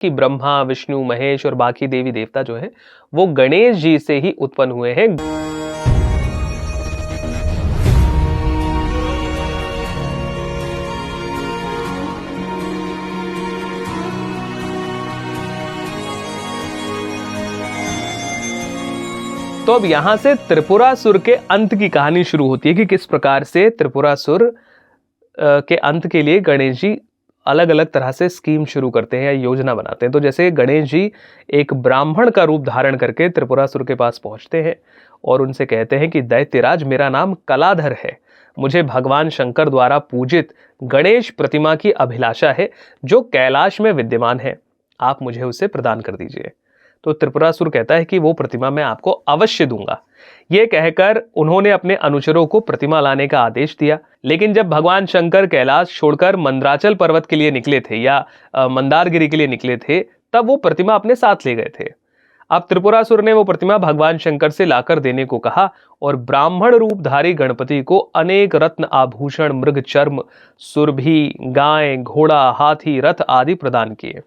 कि ब्रह्मा, विष्णु, महेश और बाकी देवी देवता जो हैं वो गणेश जी से ही उत्पन्न हुए हैं। तो अब यहां से त्रिपुरासुर के अंत की कहानी शुरू होती है कि किस प्रकार से त्रिपुरासुर के अंत के लिए गणेश जी अलग अलग तरह से स्कीम शुरू करते हैं या योजना बनाते हैं। तो जैसे गणेश जी एक ब्राह्मण का रूप धारण करके त्रिपुरासुर के पास पहुंचते हैं और उनसे कहते हैं कि दैत्यराज, मेरा नाम कलाधर है, मुझे भगवान शंकर द्वारा पूजित गणेश प्रतिमा की अभिलाषा है जो कैलाश में विद्यमान है, आप मुझे उसे प्रदान कर दीजिए। तो त्रिपुरासुर कहता है कि वो प्रतिमा मैं आपको अवश्य दूंगा। ये कहकर उन्होंने अपने अनुचरों को प्रतिमा लाने का आदेश दिया। लेकिन जब भगवान शंकर कैलाश छोड़कर मंदराचल पर्वत के लिए निकले थे या मंदारगिरी के लिए निकले थे, तब वो प्रतिमा अपने साथ ले गए थे। अब त्रिपुरासुर ने वो प्रतिमा भगवान शंकर से लाकर देने को कहा और ब्राह्मण रूपधारी गणपति को अनेक रत्न आभूषण, मृग चर्म, सुरभि, गाय, घोड़ा, हाथी, रथ आदि प्रदान किए।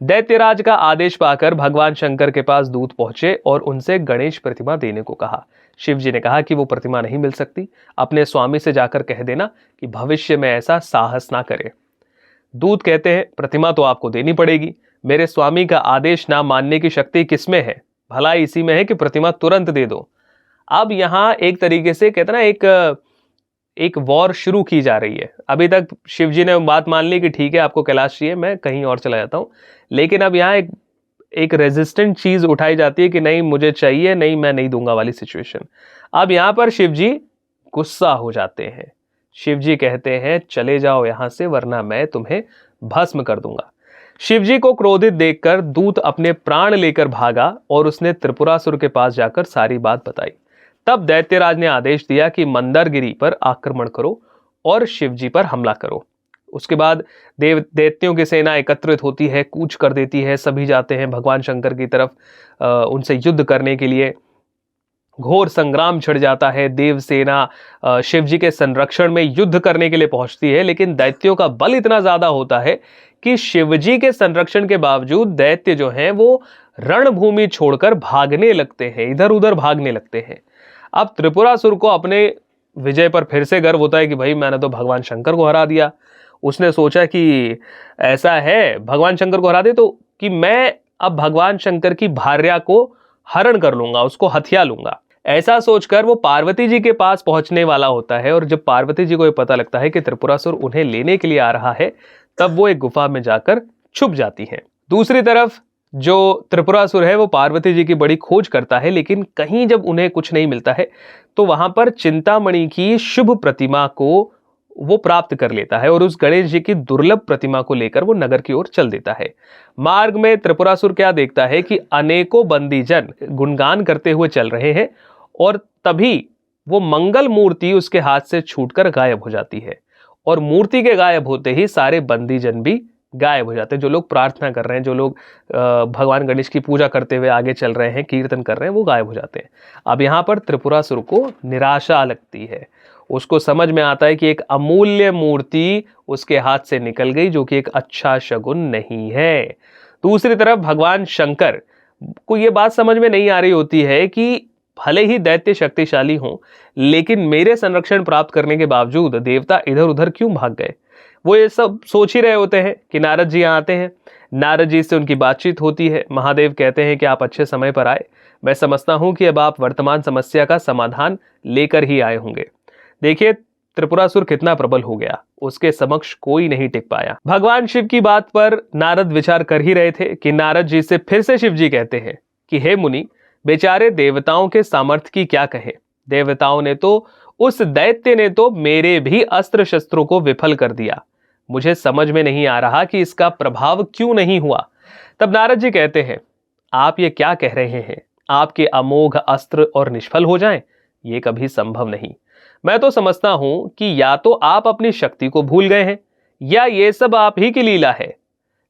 दैत्यराज का आदेश पाकर भगवान शंकर के पास दूत पहुंचे और उनसे गणेश प्रतिमा देने को कहा। शिव जी ने कहा कि वो प्रतिमा नहीं मिल सकती, अपने स्वामी से जाकर कह देना कि भविष्य में ऐसा साहस ना करे। दूत कहते हैं, प्रतिमा तो आपको देनी पड़ेगी, मेरे स्वामी का आदेश ना मानने की शक्ति किसमें है, भला इसी में है कि प्रतिमा तुरंत दे दो। अब यहां एक तरीके से कहते ना एक वॉर शुरू की जा रही है। अभी तक शिव जी ने बात मान ली कि ठीक है आपको कैलाश चाहिए, मैं कहीं और चला जाता हूं, लेकिन अब यहाँ एक रेजिस्टेंट चीज उठाई जाती है कि नहीं मुझे चाहिए, नहीं मैं नहीं दूंगा वाली सिचुएशन। अब यहां पर शिव जी गुस्सा हो जाते हैं। शिव जी कहते हैं चले जाओ यहां से वरना मैं तुम्हें भस्म कर दूंगा। शिव जी को क्रोधित देखकर दूत अपने प्राण लेकर भागा और उसने त्रिपुरासुर के पास जाकर सारी बात बताई। तब दैत्यराज ने आदेश दिया कि मंदरगिरी पर आक्रमण करो और शिव जी पर हमला करो। उसके बाद दैत्यों की सेना एकत्रित होती है, कूच कर देती है, सभी जाते हैं भगवान शंकर की तरफ उनसे युद्ध करने के लिए। घोर संग्राम छिड़ जाता है, देव सेना शिव जी के संरक्षण में युद्ध करने के लिए पहुंचती है, लेकिन दैत्यों का बल इतना ज्यादा होता है कि शिव जी के संरक्षण के बावजूद दैत्य जो हैं वो रणभूमि छोड़कर भागने लगते हैं, इधर उधर भागने लगते हैं। अब त्रिपुरासुर को अपने विजय पर फिर से गर्व होता है कि भाई मैंने तो भगवान शंकर को हरा दिया। उसने सोचा कि ऐसा है भगवान शंकर को हरा दे तो कि मैं अब भगवान शंकर की भार्या को हरण कर लूंगा, उसको हथिया लूंगा। ऐसा सोचकर वो पार्वती जी के पास पहुंचने वाला होता है और जब पार्वती जी को ये पता लगता है कि त्रिपुरासुर उन्हें लेने के लिए आ रहा है, तब वो एक गुफा में जाकर छुप जाती है। दूसरी तरफ जो त्रिपुरासुर है वो पार्वती जी की बड़ी खोज करता है, लेकिन कहीं जब उन्हें कुछ नहीं मिलता है तो वहां पर चिंतामणि की शुभ प्रतिमा को वो प्राप्त कर लेता है और उस गणेश जी की दुर्लभ प्रतिमा को लेकर वो नगर की ओर चल देता है। मार्ग में त्रिपुरासुर क्या देखता है कि अनेकों बंदीजन गुणगान करते हुए चल रहे हैं और तभी वो मंगल मूर्ति उसके हाथ से छूटकर गायब हो जाती है और मूर्ति के गायब होते ही सारे बंदीजन भी गायब हो जाते हैं। जो लोग प्रार्थना कर रहे हैं, जो लोग भगवान गणेश की पूजा करते हुए आगे चल रहे हैं, कीर्तन कर रहे हैं, वो गायब हो जाते हैं। अब यहाँ पर त्रिपुरासुर को निराशा लगती है। उसको समझ में आता है कि एक अमूल्य मूर्ति उसके हाथ से निकल गई, जो कि एक अच्छा शगुन नहीं है। दूसरी तरफ भगवान शंकर को ये बात समझ में नहीं आ रही होती है कि भले ही दैत्य शक्तिशाली हों, लेकिन मेरे संरक्षण प्राप्त करने के बावजूद देवता इधर उधर क्यों भाग गए। वो ये सब सोच ही रहे होते हैं कि नारद जी यहाँ आते हैं। नारद जी से उनकी बातचीत होती है। महादेव कहते हैं कि आप अच्छे समय पर आए, मैं समझता हूं कि अब आप वर्तमान समस्या का समाधान लेकर ही आए होंगे। देखिए त्रिपुरासुर कितना प्रबल हो गया, उसके समक्ष कोई नहीं टिक पाया। भगवान शिव की बात पर नारद विचार कर ही रहे थे कि नारद जी से फिर से शिव जी कहते हैं कि हे मुनि, बेचारे देवताओं के सामर्थ्य की क्या कहे। देवताओं ने तो, उस दैत्य ने तो मेरे भी अस्त्र शस्त्रों को विफल कर दिया। मुझे समझ में नहीं आ रहा कि इसका प्रभाव क्यों नहीं हुआ। तब नारद जी कहते हैं, आप ये क्या कह रहे हैं, आपके अमोघ अस्त्र और निष्फल हो जाएं, ये कभी संभव नहीं। मैं तो समझता हूं कि या तो आप अपनी शक्ति को भूल गए हैं या ये सब आप ही की लीला है।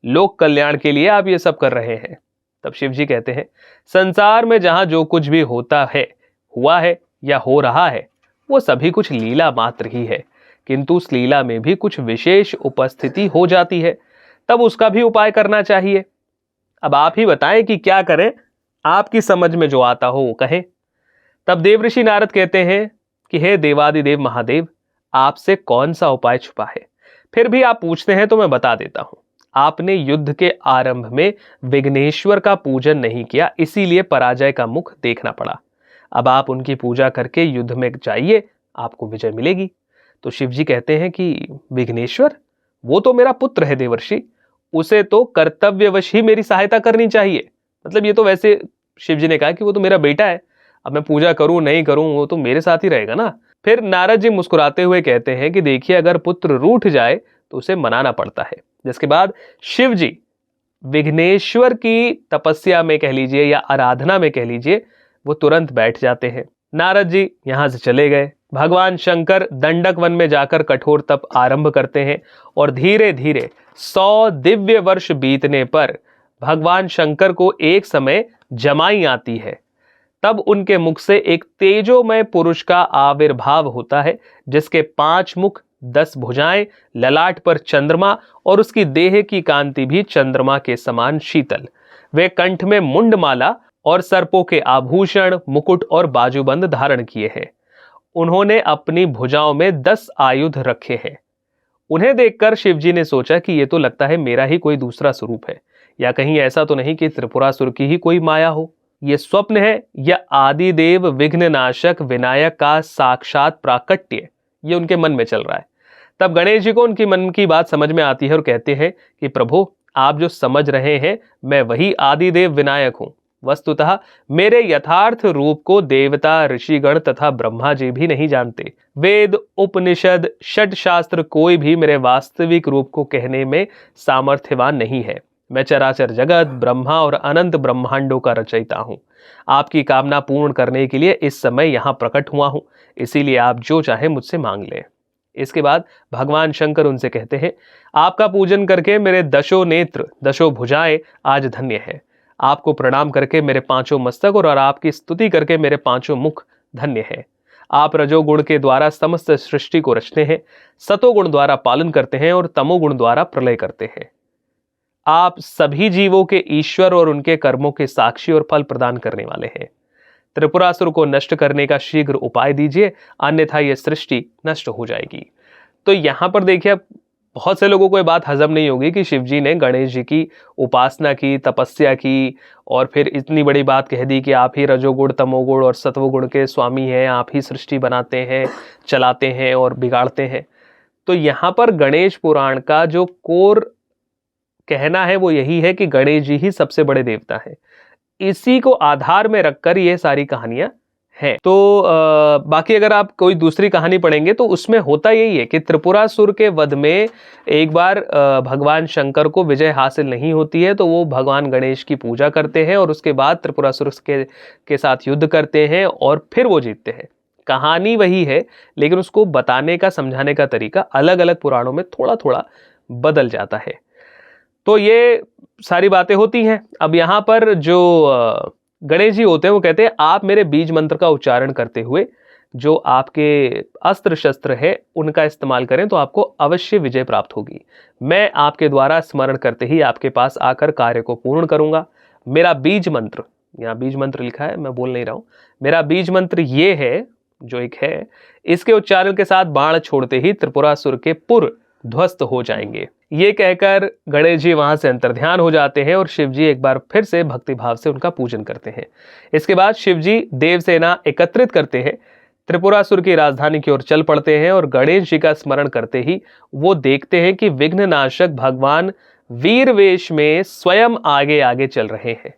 लोक कल्याण के लिए आप ये सब कर रहे हैं। तब शिव जी कहते हैं, संसार में जहां जो कुछ भी होता है, हुआ है या हो रहा है, वो सभी कुछ लीला मात्र ही है, किंतु उस लीला में भी कुछ विशेष उपस्थिति हो जाती है, तब उसका भी उपाय करना चाहिए। अब आप ही बताएं कि क्या करें, आपकी समझ में जो आता हो वो कहें। तब देवऋषि नारद कहते हैं कि हे देवादिदेव महादेव, आपसे कौन सा उपाय छुपा है? फिर भी आप पूछते हैं तो मैं बता देता हूं। आपने युद्ध के आरंभ में विघ्नेश्वर का पूजन नहीं किया, इसीलिए पराजय का मुख देखना पड़ा। अब आप उनकी पूजा करके युद्ध में जाइए, आपको विजय मिलेगी। तो शिव जी कहते हैं कि विघ्नेश्वर, वो तो मेरा पुत्र है देवर्षि, उसे तो कर्तव्यवश ही मेरी सहायता करनी चाहिए। मतलब ये तो वैसे शिव जी ने कहा कि वो तो मेरा बेटा है, अब मैं पूजा करूं नहीं करूं वो तो मेरे साथ ही रहेगा ना। फिर नारद जी मुस्कुराते हुए कहते हैं कि देखिए, अगर पुत्र रूठ जाए तो उसे मनाना पड़ता है। जिसके बाद शिव जी विघ्नेश्वर की तपस्या में कह लीजिए या आराधना में कह लीजिए, वो तुरंत बैठ जाते हैं। नारद जी यहां से चले गए। भगवान शंकर दंडक वन में जाकर कठोर तप आरंभ करते हैं और धीरे धीरे 100 दिव्य वर्ष बीतने पर भगवान शंकर को एक समय जमाई आती है। तब उनके मुख से एक तेजोमय पुरुष का आविर्भाव होता है, जिसके 5 मुख, 10 भुजाएं, ललाट पर चंद्रमा और उसकी देह की कांति भी चंद्रमा के समान शीतल। वे कंठ में मुंडमाला और सर्पों के आभूषण, मुकुट और बाजूबंद धारण किए हैं। उन्होंने अपनी भुजाओं में 10 आयुध रखे हैं। उन्हें देखकर शिवजी ने सोचा कि ये तो लगता है मेरा ही कोई दूसरा स्वरूप है, या कहीं ऐसा तो नहीं कि त्रिपुरासुर की ही कोई माया हो। ये स्वप्न है या आदिदेव विघ्ननाशक विनायक का साक्षात प्राकट्य, ये उनके मन में चल रहा है। तब गणेश जी को उनकी मन की बात समझ में आती है और कहते हैं कि प्रभु, आप जो समझ रहे हैं मैं वही आदिदेव विनायक हूं। वस्तुतः मेरे यथार्थ रूप को देवता, ऋषिगण तथा ब्रह्मा जी भी नहीं जानते। वेद, उपनिषद, षट शास्त्र कोई भी मेरे वास्तविक रूप को कहने में सामर्थ्यवान नहीं है। मैं चराचर जगत, ब्रह्मा और अनंत ब्रह्मांडों का रचयिता हूं। आपकी कामना पूर्ण करने के लिए इस समय यहां प्रकट हुआ हूं, इसीलिए आप जो चाहे मुझसे मांग लें। इसके बाद भगवान शंकर उनसे कहते हैं, आपका पूजन करके मेरे 10 नेत्र, 10 भुजाएं आज धन्य है। आपको प्रणाम करके मेरे 5 मस्तक और आपकी स्तुति करके मेरे 5 मुख धन्य है। आप रजोगुण के द्वारा समस्त सृष्टि को रचते हैं, सतोगुण द्वारा पालन करते हैं और तमोगुण द्वारा प्रलय करते हैं। आप सभी जीवों के ईश्वर और उनके कर्मों के साक्षी और फल प्रदान करने वाले हैं। त्रिपुरासुर को नष्ट करने का शीघ्र उपाय दीजिए, अन्यथा यह सृष्टि नष्ट हो जाएगी। तो यहां पर देखिए, बहुत से लोगों को यह बात हजम नहीं होगी कि शिवजी ने गणेश जी की उपासना की, तपस्या की और फिर इतनी बड़ी बात कह दी कि आप ही रजोगुण, तमोगुण और सत्वगुण के स्वामी हैं, आप ही सृष्टि बनाते हैं, चलाते हैं और बिगाड़ते हैं। तो यहां पर गणेश पुराण का जो कोर कहना है वो यही है कि गणेश जी ही सबसे बड़े देवता हैं। इसी को आधार में रखकर ये सारी कहानियां हैं। तो बाकी अगर आप कोई दूसरी कहानी पढ़ेंगे तो उसमें होता यही है कि त्रिपुरासुर के वध में एक बार भगवान शंकर को विजय हासिल नहीं होती है, तो वो भगवान गणेश की पूजा करते हैं और उसके बाद त्रिपुरासुर के साथ युद्ध करते हैं और फिर वो जीतते हैं। कहानी वही है, लेकिन उसको बताने का, समझाने का तरीका अलग अलग पुराणों में थोड़ा थोड़ा बदल जाता है। तो ये सारी बातें होती हैं। अब यहाँ पर जो गणेश जी होते हैं वो कहते हैं, आप मेरे बीज मंत्र का उच्चारण करते हुए जो आपके अस्त्र शस्त्र है उनका इस्तेमाल करें तो आपको अवश्य विजय प्राप्त होगी। मैं आपके द्वारा स्मरण करते ही आपके पास आकर कार्य को पूर्ण करूंगा। मेरा बीज मंत्र, यहाँ बीज मंत्र लिखा है, मैं बोल नहीं रहा हूं, मेरा बीज मंत्र ये है, जो एक है, इसके उच्चारण के साथ बाण छोड़ते ही त्रिपुरासुर के पुर ध्वस्त हो जाएंगे। ये कहकर गणेश जी वहां से अंतर्ध्यान हो जाते हैं और शिव जी एक बार फिर से भक्ति भाव से उनका पूजन करते हैं। इसके बाद शिव जी देवसेना एकत्रित करते हैं, त्रिपुरासुर की राजधानी की ओर चल पड़ते हैं और गणेश जी का स्मरण करते ही वो देखते हैं कि विघ्ननाशक भगवान वीर वेश में स्वयं आगे आगे चल रहे हैं।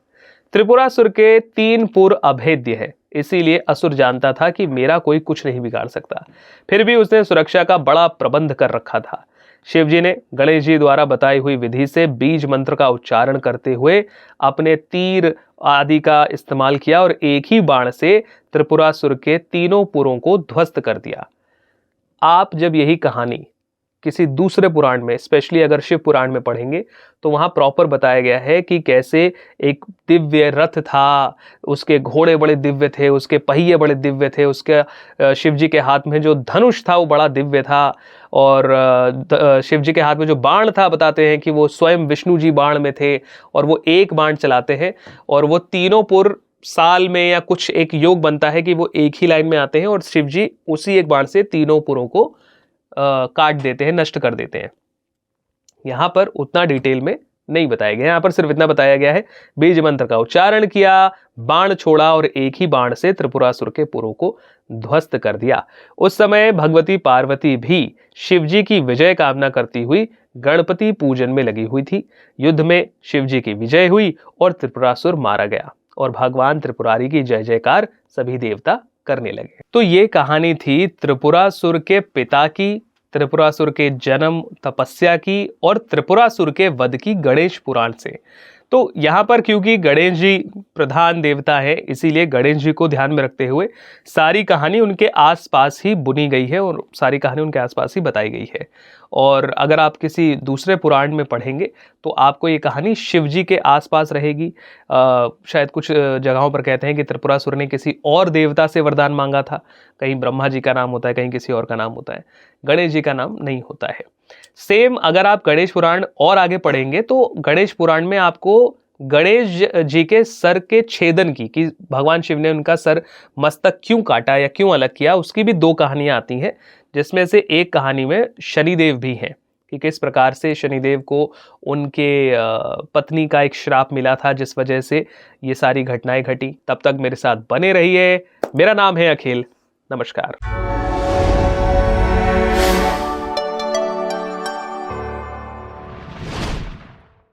त्रिपुरासुर के 3 पुर अभेद्य है, इसीलिए असुर जानता था कि मेरा कोई कुछ नहीं बिगाड़ सकता। फिर भी उसने सुरक्षा का बड़ा प्रबंध कर रखा था। शिवजी ने गणेश जी द्वारा बताई हुई विधि से बीज मंत्र का उच्चारण करते हुए अपने तीर आदि का इस्तेमाल किया और एक ही बाण से त्रिपुरासुर के 3 पुरों को ध्वस्त कर दिया। आप जब यही कहानी किसी दूसरे पुराण में, स्पेशली अगर शिव पुराण में पढ़ेंगे तो वहाँ प्रॉपर बताया गया है कि कैसे एक दिव्य रथ था, उसके घोड़े बड़े दिव्य थे, उसके पहिए बड़े दिव्य थे, उसके शिव जी के हाथ में जो धनुष था वो बड़ा दिव्य था, और शिव जी के हाथ में जो बाण था बताते हैं कि वो स्वयं विष्णु जी बाण में थे, और वो एक बाण चलाते हैं और वो तीनों पुर साल में या कुछ एक योग बनता है कि वो एक ही लाइन में आते हैं और शिव जी उसी एक बाण से तीनों पुरों को काट देते हैं, नष्ट कर देते हैं। यहां पर उतना डिटेल में नहीं बताया गया, यहां पर सिर्फ इतना बताया गया है बीज मंत्र का उच्चारण किया, बाण छोड़ा और एक ही बाण से त्रिपुरासुर के पुरों को ध्वस्त कर दिया। उस समय भगवती पार्वती भी शिव जी की विजय कामना करती हुई गणपति पूजन में लगी हुई थी। युद्ध में शिव जी की विजय हुई और त्रिपुरासुर मारा गया और भगवान त्रिपुरारी की जय जयकार सभी देवता करने लगे। तो ये कहानी थी त्रिपुरासुर के पिता की, त्रिपुरासुर के जन्म, तपस्या की और त्रिपुरासुर के वध की गणेश पुराण से। तो यहाँ पर क्योंकि गणेश जी प्रधान देवता है, इसीलिए गणेश जी को ध्यान में रखते हुए सारी कहानी उनके आसपास ही बुनी गई है और सारी कहानी उनके आसपास ही बताई गई है। और अगर आप किसी दूसरे पुराण में पढ़ेंगे तो आपको ये कहानी शिव जी के आसपास रहेगी। शायद कुछ जगहों पर कहते हैं कि त्रिपुरासुर ने किसी और देवता से वरदान मांगा था, कहीं ब्रह्मा जी का नाम होता है, कहीं किसी और का नाम होता है, गणेश जी का नाम नहीं होता है। सेम अगर आप गणेश पुराण और आगे पढ़ेंगे तो गणेश पुराण में आपको गणेश जी के सर के छेदन की, कि भगवान शिव ने उनका सर मस्तक क्यों काटा या क्यों अलग किया, उसकी भी 2 कहानियां आती हैं, जिसमें से एक कहानी में शनिदेव भी हैं कि किस प्रकार से शनिदेव को उनके पत्नी का एक श्राप मिला था जिस वजह से ये सारी घटनाएं घटी। तब तक मेरे साथ बने रहिए। मेरा नाम है अखिल। नमस्कार।